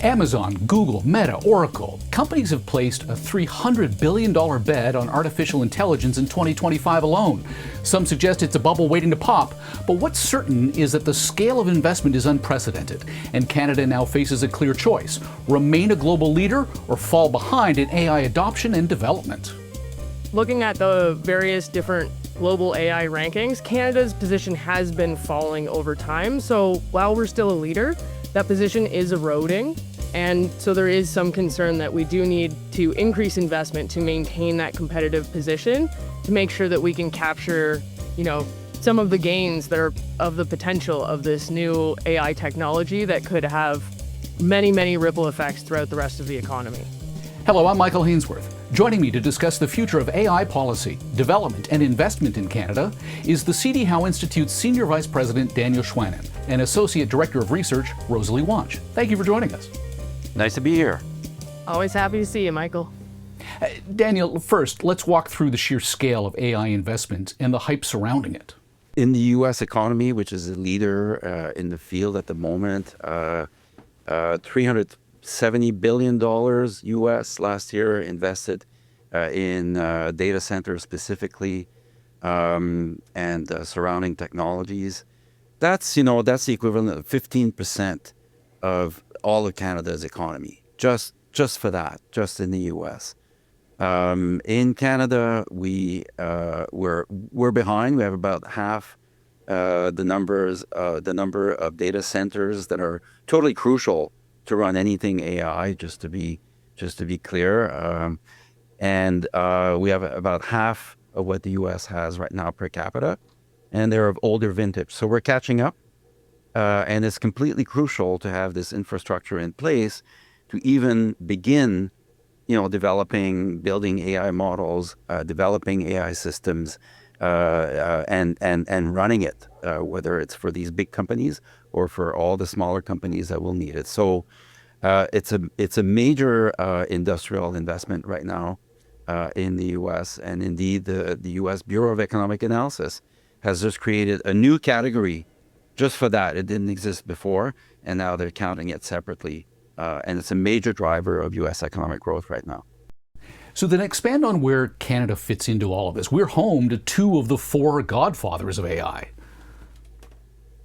Amazon, Google, Meta, Oracle, companies have placed a $300 billion bet on artificial intelligence in 2025 alone. Some suggest it's a bubble waiting to pop, but what's certain is that the scale of investment is unprecedented, and Canada now faces a clear choice: remain a global leader or fall behind in AI adoption and development. Looking at the various different global AI rankings, Canada's position has been falling over time. So while we're still a leader, that position is eroding. And so there is some concern that we do need to increase investment to maintain that competitive position, to make sure that we can capture, some of the gains that are of the potential of this new AI technology that could have many, many ripple effects throughout the rest of the economy. Hello, I'm Michael Hainsworth. Joining me to discuss the future of AI policy, development, and investment in Canada is the C.D. Howe Institute's Senior Vice President Daniel Schwanen and Associate Director of Research Rosalie Wunsch. Thank you for joining us. Nice to be here. Always happy to see you, Michael. Daniel, first, let's walk through the sheer scale of AI investment and the hype surrounding it. In the U.S. economy, which is a leader in the field at the moment, $370 billion U.S. last year invested in data centers specifically and surrounding technologies. That's the equivalent of 15% of all of Canada's economy, just for that, just in the U.S. In Canada, we're behind. We have about half the number of data centers that are totally crucial to run anything AI. Just to be clear, and we have about half of what the U.S. has right now per capita, and they're of older vintage. So we're catching up. And it's completely crucial to have this infrastructure in place to even begin, building AI models, developing AI systems, and running it, whether it's for these big companies or for all the smaller companies that will need it. So it's a major industrial investment right now in the U.S. And indeed, the U.S. Bureau of Economic Analysis has just created a new category just for that. It didn't exist before, and now they're counting it separately. And it's a major driver of U.S. economic growth right now. So then expand on where Canada fits into all of this. We're home to two of the four godfathers of AI.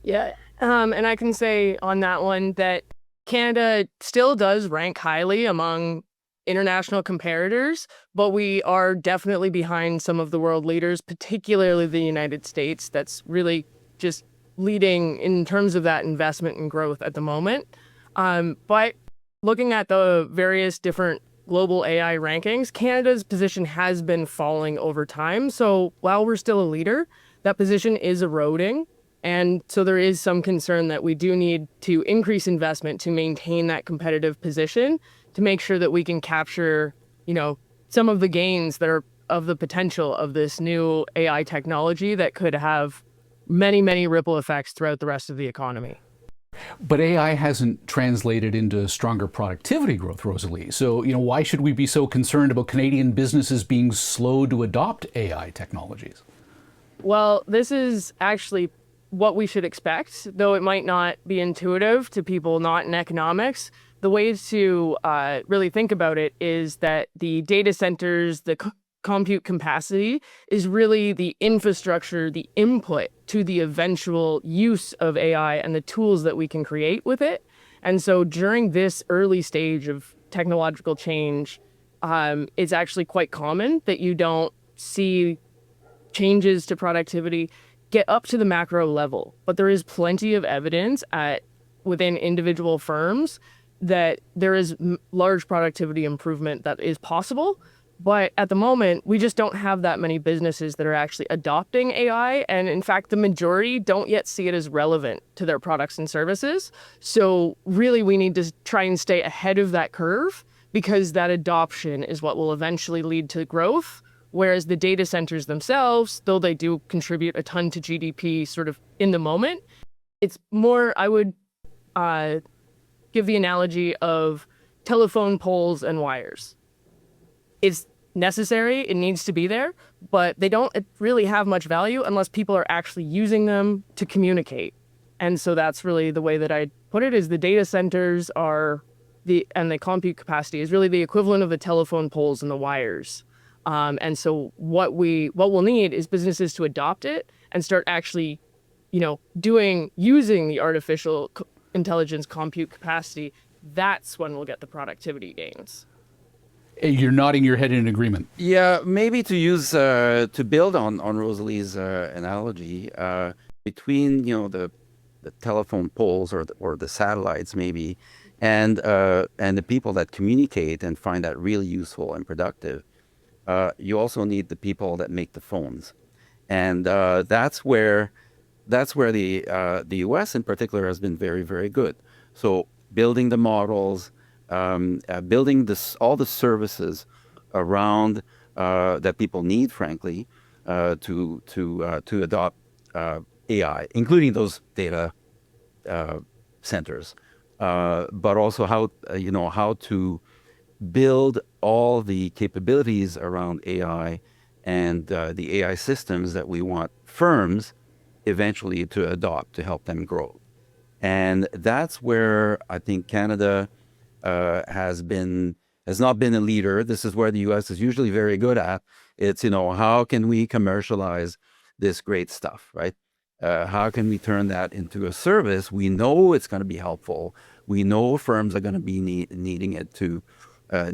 Yeah, and I can say on that one that Canada still does rank highly among international comparators, but we are definitely behind some of the world leaders, particularly the United States. That's really just leading in terms of that investment and growth at the moment. But looking at the various different global AI rankings, Canada's position has been falling over time. So while we're still a leader, that position is eroding. And so there is some concern that we do need to increase investment to maintain that competitive position, to make sure that we can capture, some of the gains that are of the potential of this new AI technology that could have many, many ripple effects throughout the rest of the economy. But AI hasn't translated into stronger productivity growth, Rosalie. So, why should we be so concerned about Canadian businesses being slow to adopt AI technologies? Well, this is actually what we should expect, though it might not be intuitive to people not in economics. The ways to really think about it is that the data centers, the compute capacity is really the infrastructure, the input to the eventual use of AI and the tools that we can create with it. And so during this early stage of technological change, it's actually quite common that you don't see changes to productivity get up to the macro level. But there is plenty of evidence within individual firms that there is large productivity improvement that is possible. But at the moment, we just don't have that many businesses that are actually adopting AI. And in fact, the majority don't yet see it as relevant to their products and services. So really, we need to try and stay ahead of that curve, because that adoption is what will eventually lead to growth. Whereas the data centers themselves, though they do contribute a ton to GDP sort of in the moment, it's more, I would give the analogy of telephone poles and wires. It's necessary, it needs to be there, but they don't really have much value unless people are actually using them to communicate. And so that's really the way that I put it, is the data centers are the compute capacity is really the equivalent of the telephone poles and the wires. And so what we'll need is businesses to adopt it and start actually, using the artificial intelligence compute capacity. That's when we'll get the productivity gains. You're nodding your head in agreement. Yeah, maybe to use to build on Rosalie's analogy, between the telephone poles or the satellites maybe, and the people that communicate and find that really useful and productive. You also need the people that make the phones, and that's where the U.S. in particular has been very, very good. So building the models, building all the services around that people need, frankly, to adopt AI, including those data centers, but also how to build all the capabilities around AI and the AI systems that we want firms eventually to adopt to help them grow. And that's where I think Canada has not been a leader. This is where the U.S. is usually very good at. It's, how can we commercialize this great stuff, right? How can we turn that into a service? We know it's going to be helpful. We know firms are going to be needing it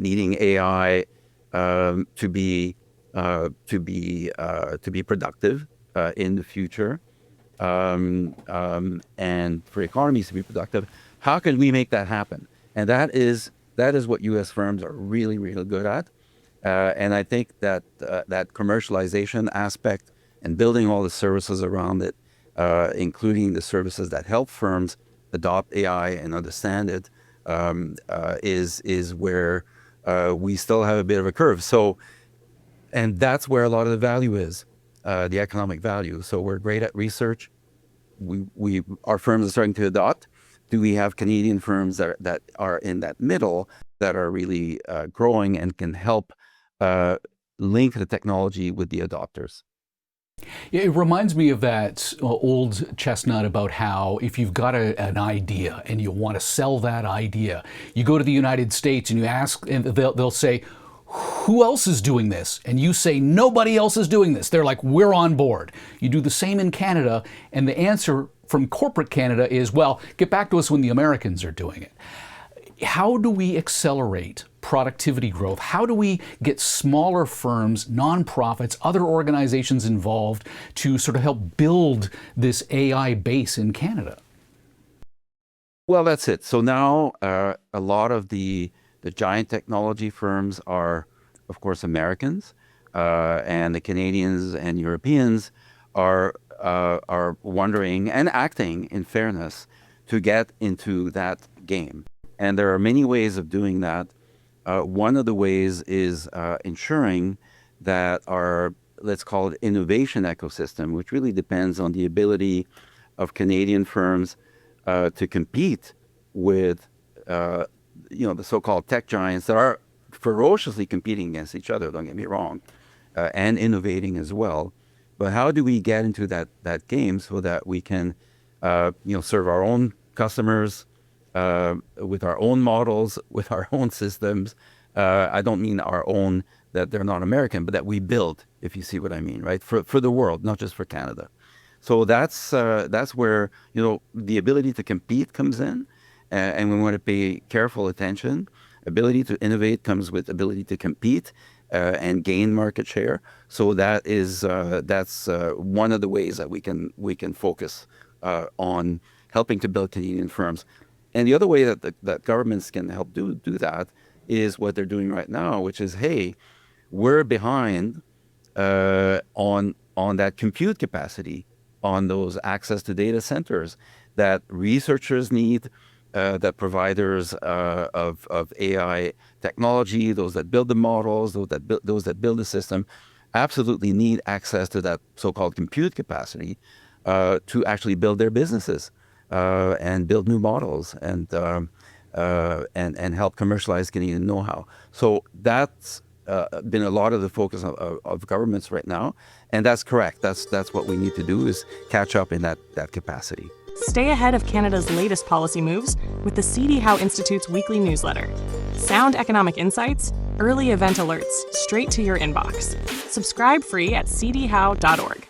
needing AI to be productive in the future, and for economies to be productive. How can we make that happen? And that is what U.S. firms are really, really good at. And I think that that commercialization aspect and building all the services around it, including the services that help firms adopt AI and understand it, is where we still have a bit of a curve. So, and that's where a lot of the value is, the economic value. So we're great at research. Our firms are starting to adopt. Do we have Canadian firms that are in that middle that are really growing and can help link the technology with the adopters? It reminds me of that old chestnut about how if you've got an idea and you want to sell that idea, you go to the United States and you ask, and they'll say, who else is doing this? And you say, nobody else is doing this. They're like, we're on board. You do the same in Canada, and the answer from corporate Canada is, well, get back to us when the Americans are doing it. How do we accelerate productivity growth? How do we get smaller firms, nonprofits, other organizations involved to sort of help build this AI base in Canada? Well, that's it. So now a lot of the giant technology firms are, of course, Americans, and the Canadians and Europeans are wondering and acting in fairness to get into that game. And there are many ways of doing that. One of the ways is ensuring that our, let's call it, innovation ecosystem, which really depends on the ability of Canadian firms to compete with the so-called tech giants that are ferociously competing against each other, don't get me wrong, and innovating as well. But how do we get into that game so that we can serve our own customers with our own models, with our own systems? I don't mean our own, that they're not American, but that we build, if you see what I mean, right? For the world, not just for Canada. So that's where the ability to compete comes in, and we want to pay careful attention. Ability to innovate comes with ability to compete and gain market share. So that's one of the ways that we can focus on helping to build Canadian firms. And the other way that governments can help do that is what they're doing right now, which is, hey, we're behind on that compute capacity, on those access to data centers that researchers need, that providers of AI technology, those that build the models, those that build the system, absolutely need access to that so-called compute capacity to actually build their businesses and build new models and help commercialize Canadian know-how. So that's been a lot of the focus of governments right now, and that's correct. That's what we need to do, is catch up in that capacity. Stay ahead of Canada's latest policy moves with the CD Howe Institute's weekly newsletter. Sound economic insights, early event alerts, straight to your inbox. Subscribe free at cdhowe.org.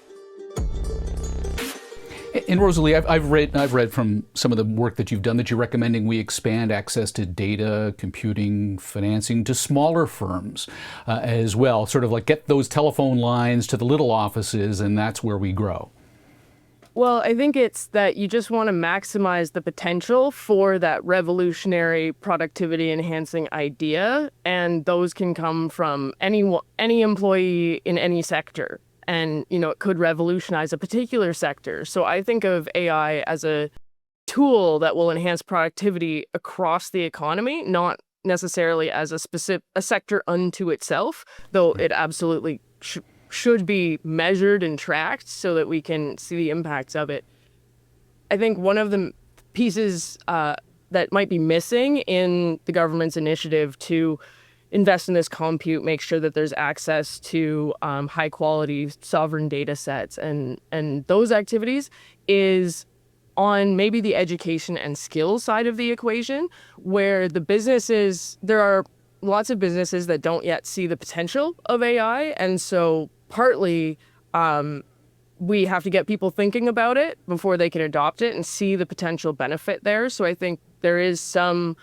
And Rosalie, I've read from some of the work that you've done that you're recommending we expand access to data, computing, financing to smaller firms as well. Sort of like get those telephone lines to the little offices, and that's where we grow. Well, I think it's that you just want to maximize the potential for that revolutionary productivity enhancing idea. And those can come from any employee in any sector. And, it could revolutionize a particular sector. So I think of AI as a tool that will enhance productivity across the economy, not necessarily as a sector unto itself, though it absolutely should be measured and tracked so that we can see the impacts of it. I think one of the pieces that might be missing in the government's initiative to invest in this compute, make sure that there's access to high quality sovereign data sets and those activities is on maybe the education and skills side of the equation, where there are lots of businesses that don't yet see the potential of AI. And so partly we have to get people thinking about it before they can adopt it and see the potential benefit there. So I think there is some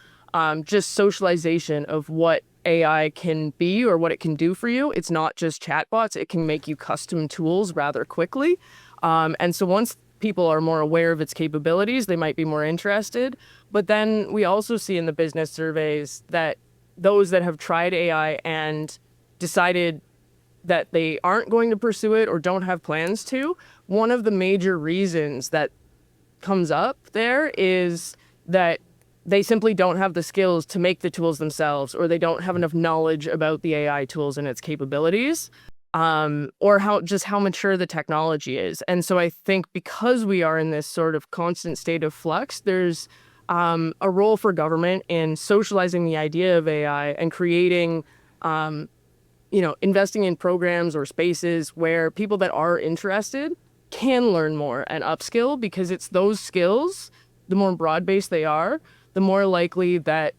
just socialization of what AI can be or what it can do for you. It's not just chatbots. It can make you custom tools rather quickly. And so once people are more aware of its capabilities, they might be more interested. But then we also see in the business surveys that those that have tried AI and decided that they aren't going to pursue it or don't have plans to, one of the major reasons that comes up there is that they simply don't have the skills to make the tools themselves, or they don't have enough knowledge about the AI tools and its capabilities, or how mature the technology is. And so I think because we are in this sort of constant state of flux, there's a role for government in socializing the idea of AI and creating, investing in programs or spaces where people that are interested can learn more and upskill, because it's those skills, the more broad-based they are, the more likely that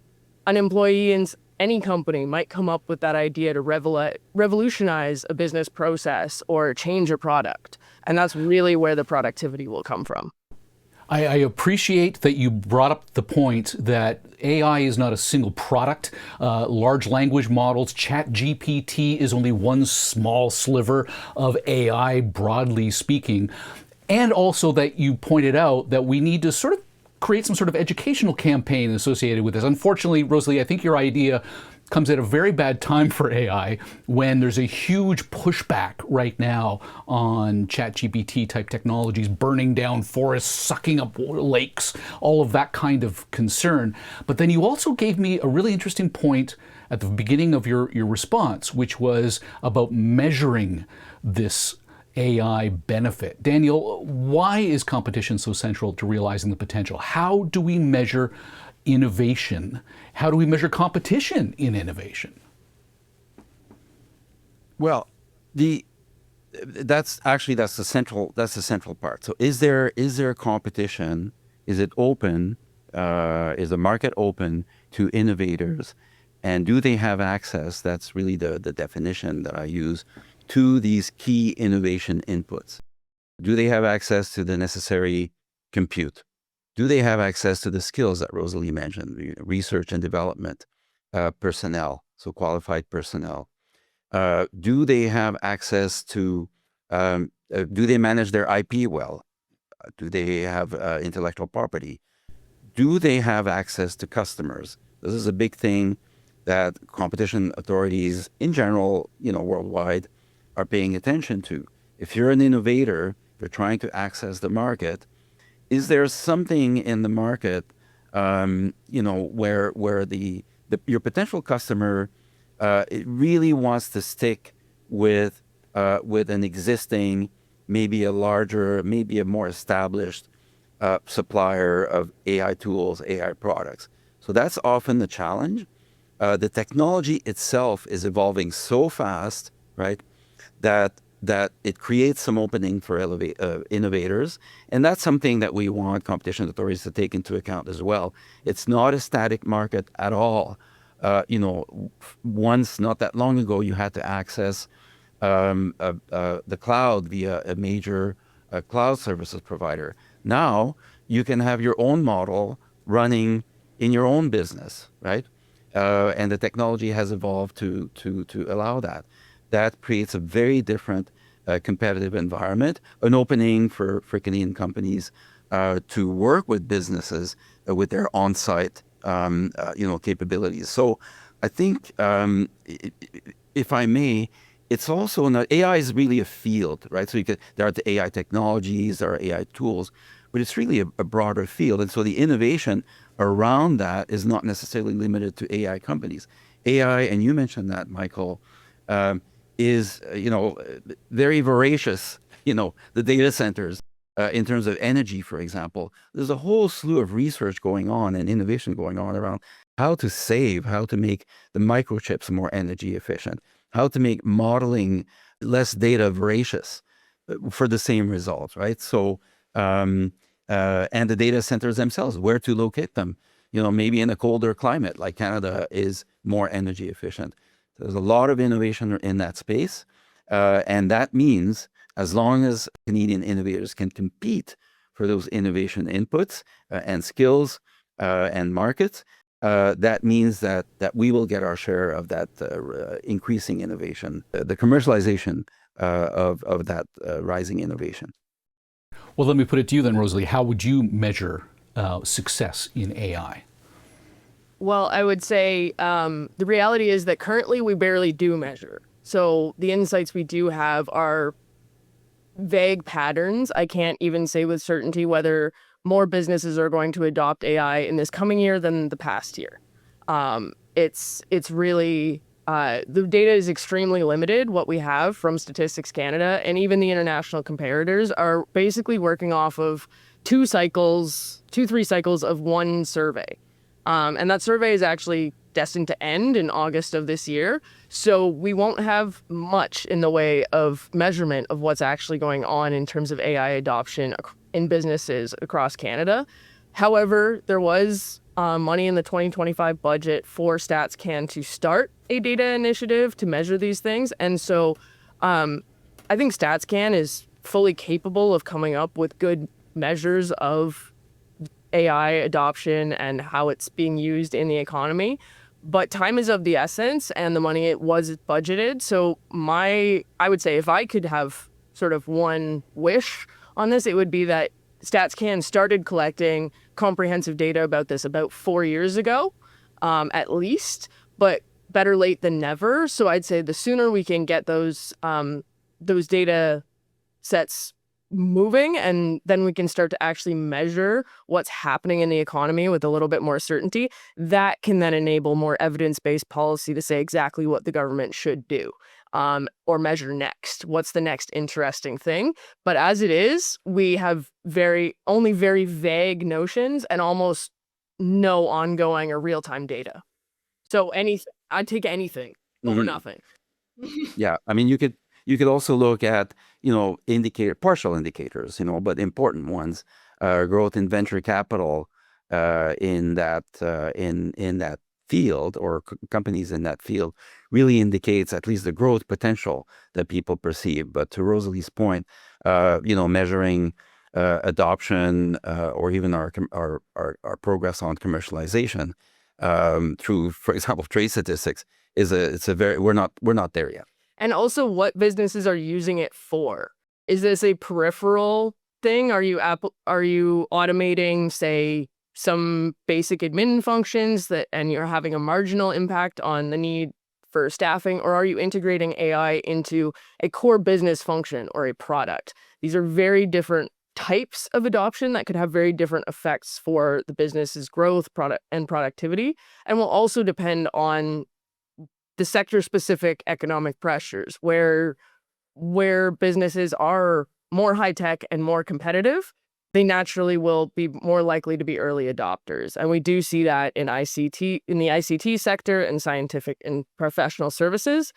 an employee in any company might come up with that idea to revolutionize a business process or change a product. And that's really where the productivity will come from. I appreciate that you brought up the point that AI is not a single product. Large language models, ChatGPT is only one small sliver of AI, broadly speaking. And also that you pointed out that we need to sort of create some sort of educational campaign associated with this. Unfortunately, Rosalie, I think your idea comes at a very bad time for AI when there's a huge pushback right now on ChatGPT type technologies, burning down forests, sucking up lakes, all of that kind of concern. But then you also gave me a really interesting point at the beginning of your response, which was about measuring this AI benefit. Daniel, why is competition so central to realizing the potential? How do we measure innovation? How do we measure competition in innovation? Well, that's the central part. So is there competition? Is it open? Is the market open to innovators? And do they have access? That's really the definition that I use, to these key innovation inputs. Do they have access to the necessary compute? Do they have access to the skills that Rosalie mentioned, research and development, personnel, so qualified personnel? Do they have access to, do they manage their IP well? Do they have intellectual property? Do they have access to customers? This is a big thing that competition authorities in general, worldwide, are paying attention to. If you're an innovator, you're trying to access the market, is there something in the market, where your potential customer it really wants to stick with an existing, maybe a larger, maybe a more established supplier of AI tools, AI products? So that's often the challenge. The technology itself is evolving so fast, right, that that it creates some opening for innovators. And that's something that we want competition authorities to take into account as well. It's not a static market at all. Once, not that long ago, you had to access the cloud via a major cloud services provider. Now, you can have your own model running in your own business, right? And the technology has evolved to allow that. That creates a very different competitive environment, an opening for Canadian companies to work with businesses with their on-site, capabilities. So I think, if I may, it's also not, AI is really a field, right? So there are the AI technologies, there are AI tools, but it's really a broader field. And so the innovation around that is not necessarily limited to AI companies. AI, and you mentioned that, Michael, is, very voracious, the data centers, in terms of energy, for example. There's a whole slew of research going on and innovation going on around how to save, how to make the microchips more energy efficient, how to make modeling less data voracious for the same results, right? So, and the data centers themselves, where to locate them, maybe in a colder climate like Canada is more energy efficient. There's a lot of innovation in that space. And that means as long as Canadian innovators can compete for those innovation inputs and skills and markets, that means that we will get our share of that increasing innovation, the commercialization of that rising innovation. Well, let me put it to you then, Rosalie. How would you measure success in AI? Well, I would say the reality is that currently we barely do measure. So the insights we do have are vague patterns. I can't even say with certainty whether more businesses are going to adopt AI in this coming year than the past year. It's really, the data is extremely limited. What we have from Statistics Canada and even the international comparators are basically working off of 3 cycles of one survey. And that survey is actually destined to end in August of this year. So we won't have much in the way of measurement of what's actually going on in terms of AI adoption in businesses across Canada. However, there was money in the 2025 budget for StatsCan to start a data initiative to measure these things. And so I think StatsCan is fully capable of coming up with good measures of AI adoption and how it's being used in the economy. But time is of the essence and the money it was budgeted. So I would say if I could have sort of one wish on this, it would be that StatsCan started collecting comprehensive data about this about 4 years ago, at least, but better late than never. So I'd say the sooner we can get those data sets moving, and then we can start to actually measure what's happening in the economy with a little bit more certainty, that can then enable more evidence-based policy to say exactly what the government should do. Or measure next. What's the next interesting thing? But as it is, we have only very vague notions and almost no ongoing or real-time data. So I'd take anything over nothing. Yeah, I mean, you could also look at, partial indicators, but important ones, growth in venture capital in that field, or companies in that field, really indicates at least the growth potential that people perceive. But to Rosalie's point, measuring adoption or even our progress on commercialization through, for example, trade statistics we're not there yet. And also what businesses are using it for. Is this a peripheral thing? Are you automating, say, some basic admin functions and you're having a marginal impact on the need for staffing, or are you integrating AI into a core business function or a product? These are very different types of adoption that could have very different effects for the business's growth, product, and productivity, and will also depend on the sector-specific economic pressures. Where businesses are more high-tech and more competitive, they naturally will be more likely to be early adopters. And we do see that in the ICT sector and scientific and professional services.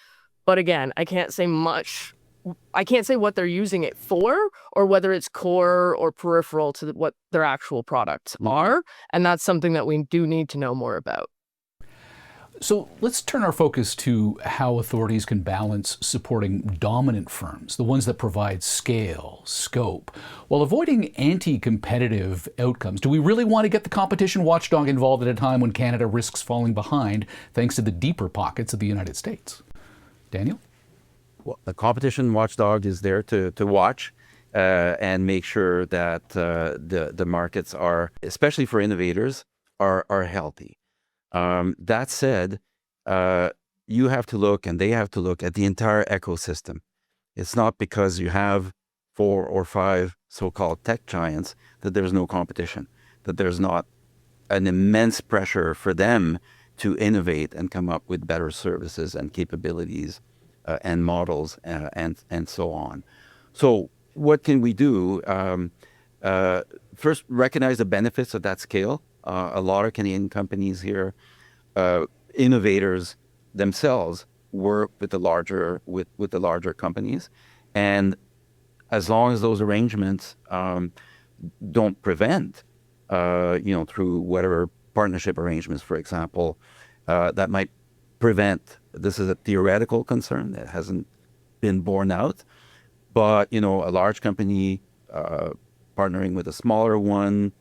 But again, I can't say much I can't say what they're using it for or whether it's core or peripheral to what their actual products are. And that's something that we do need to know more about. So let's turn our focus to how authorities can balance supporting dominant firms, the ones that provide scale, scope, while avoiding anti-competitive outcomes. Do we really want to get the competition watchdog involved at a time when Canada risks falling behind thanks to the deeper pockets of the United States? Daniel? Well, the competition watchdog is there to watch and make sure that the markets are, especially for innovators, are healthy. That said, you have to look and they have to look at the entire ecosystem. It's not because you have 4 or 5 so-called tech giants that there's no competition, that there's not an immense pressure for them to innovate and come up with better services and capabilities and models and so on. So what can we do? First, recognize the benefits of that scale. A lot of Canadian companies here, innovators themselves work with the larger companies, and as long as those arrangements don't prevent, through whatever partnership arrangements, for example, that might prevent. This is a theoretical concern that hasn't been borne out, but a large company partnering with a smaller one.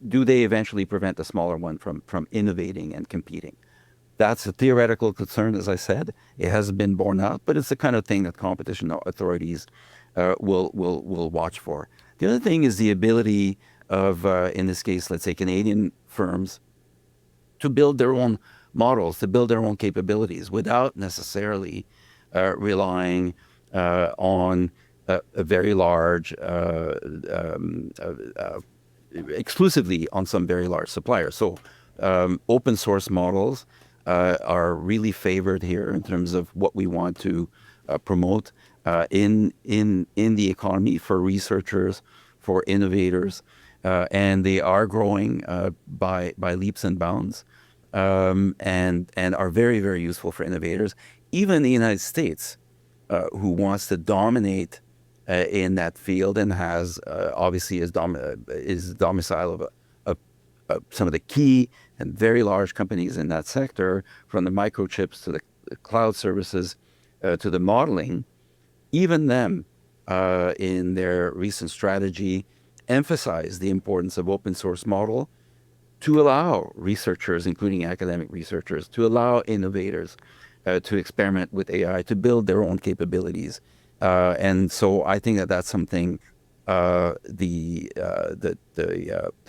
Do they eventually prevent the smaller one from innovating and competing? That's a theoretical concern, as I said. It hasn't been borne out, but it's the kind of thing that competition authorities will watch for. The other thing is the ability of, in this case, let's say Canadian firms, to build their own models, to build their own capabilities without necessarily relying on a very large exclusively on some very large suppliers. So open source models are really favored here in terms of what we want to promote in the economy for researchers, for innovators, and they are growing by leaps and bounds, and are very, very useful for innovators. Even the United States, who wants to dominate in that field and has obviously is domicile of some of the key and very large companies in that sector, from the microchips to the cloud services to the modeling. Even them, in their recent strategy, emphasize the importance of open source model to allow researchers, including academic researchers, to allow innovators to experiment with AI, to build their own capabilities. And so I think that that's something. The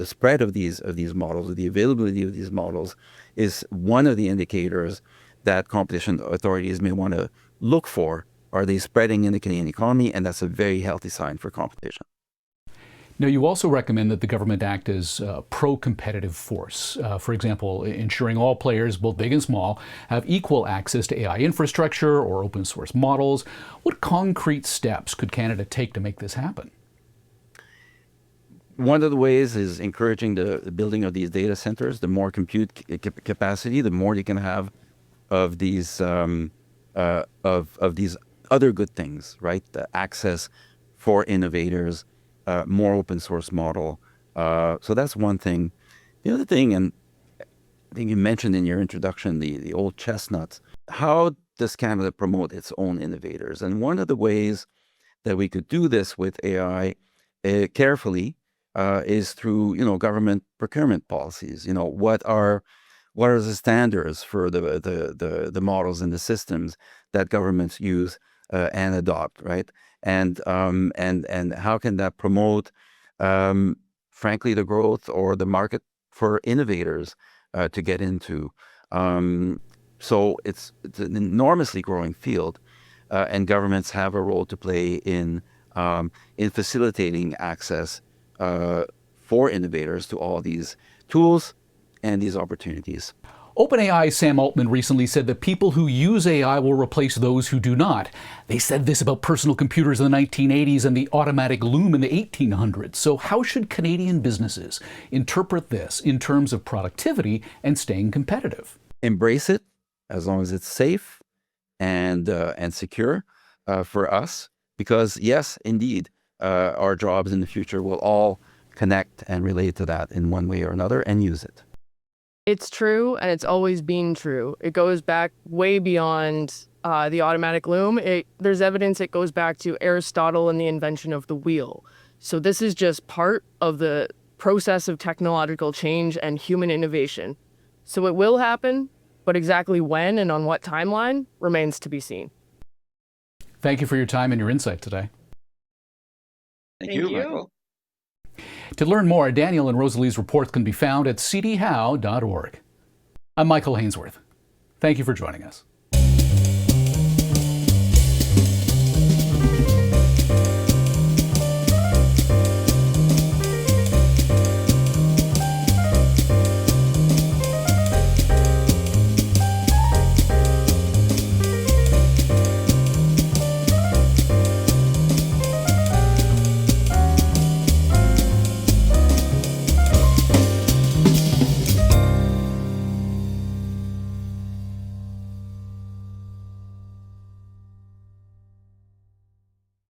spread of these models, the availability of these models, is one of the indicators that competition authorities may want to look for. Are they spreading in the Canadian economy? And that's a very healthy sign for competition. Now, you also recommend that the government act as a pro-competitive force. For example, ensuring all players, both big and small, have equal access to AI infrastructure or open source models. What concrete steps could Canada take to make this happen? One of the ways is encouraging the building of these data centers. The more compute capacity, the more you can have of these of these other good things, right? The access for innovators, more open source model. So that's one thing. The other thing, and I think you mentioned in your introduction, the old chestnuts. How does Canada promote its own innovators? And one of the ways that we could do this with AI carefully is through government procurement policies. What are the standards for the models and the systems that governments use and adopt, right? And how can that promote, frankly, the growth or the market for innovators to get into? So it's an enormously growing field, and governments have a role to play in facilitating access for innovators to all these tools and these opportunities. OpenAI's Sam Altman recently said that people who use AI will replace those who do not. They said this about personal computers in the 1980s and the automatic loom in the 1800s. So how should Canadian businesses interpret this in terms of productivity and staying competitive? Embrace it as long as it's safe and secure. for us, because yes, indeed, our jobs in the future will all connect and relate to that in one way or another and use it. It's true, and it's always been true. It goes back way beyond the automatic loom. There's evidence it goes back to Aristotle and the invention of the wheel. So this is just part of the process of technological change and human innovation. So it will happen, but exactly when and on what timeline remains to be seen. Thank you for your time and your insight today. Thank you, Michael. To learn more, Daniel and Rosalie's reports can be found at cdhow.org. I'm Michael Hainsworth. Thank you for joining us.